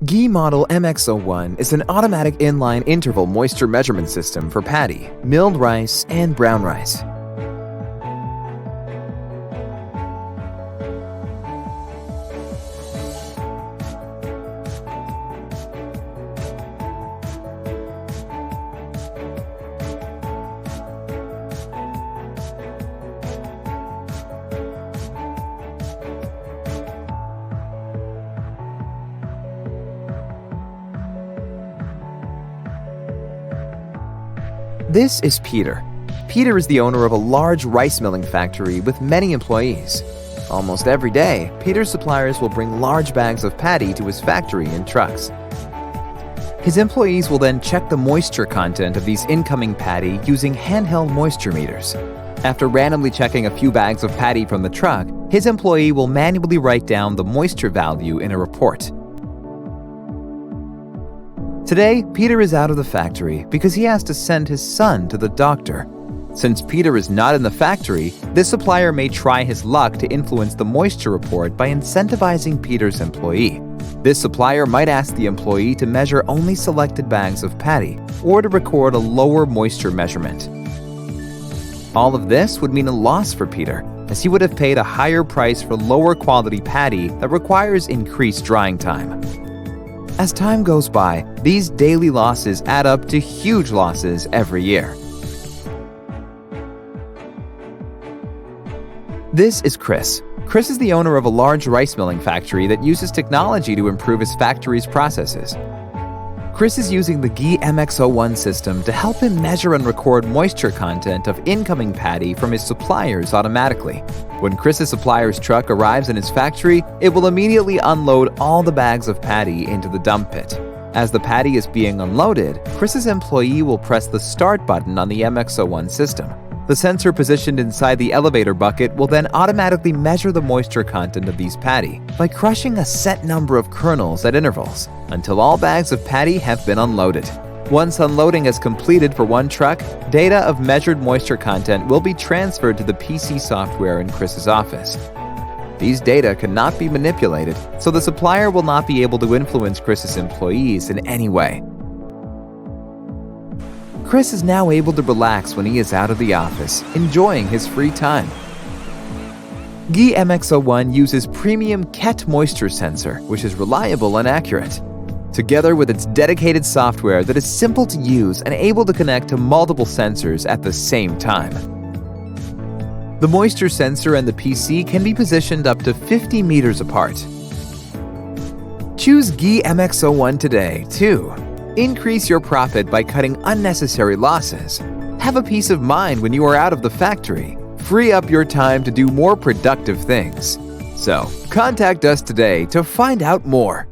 Gii Model MX-01 is an automatic inline interval moisture measurement system for paddy, milled rice, and brown rice. This is Peter. Peter is the owner of a large rice milling factory with many employees. Almost every day, Peter's suppliers will bring large bags of paddy to his factory in trucks. His employees will then check the moisture content of these incoming paddy using handheld moisture meters. After randomly checking a few bags of paddy from the truck, his employee will manually write down the moisture value in a report. Today, Peter is out of the factory because he has to send his son to the doctor. Since Peter is not in the factory, this supplier may try his luck to influence the moisture report by incentivizing Peter's employee. This supplier might ask the employee to measure only selected bags of paddy or to record a lower moisture measurement. All of this would mean a loss for Peter, as he would have paid a higher price for lower quality paddy that requires increased drying time. As time goes by, these daily losses add up to huge losses every year. This is Chris. Chris is the owner of a large rice milling factory that uses technology to improve his factory's processes. Chris is using the Gii MX-01 system to help him measure and record moisture content of incoming paddy from his suppliers automatically. When Chris's supplier's truck arrives in his factory, it will immediately unload all the bags of paddy into the dump pit. As the paddy is being unloaded, Chris's employee will press the start button on the MX-01 system. The sensor positioned inside the elevator bucket will then automatically measure the moisture content of these paddy by crushing a set number of kernels at intervals until all bags of paddy have been unloaded. Once unloading is completed for one truck, data of measured moisture content will be transferred to the PC software in Chris's office. These data cannot be manipulated, so the supplier will not be able to influence Chris's employees in any way. Chris is now able to relax when he is out of the office, enjoying his free time. Gii MX-01 uses premium KET moisture sensor, which is reliable and accurate, together with its dedicated software that is simple to use and able to connect to multiple sensors at the same time. The moisture sensor and the PC can be positioned up to 50 meters apart. Choose Gii MX-01 today, too. Increase your profit by cutting unnecessary losses. Have a peace of mind when you are out of the factory. Free up your time to do more productive things. So, contact us today to find out more.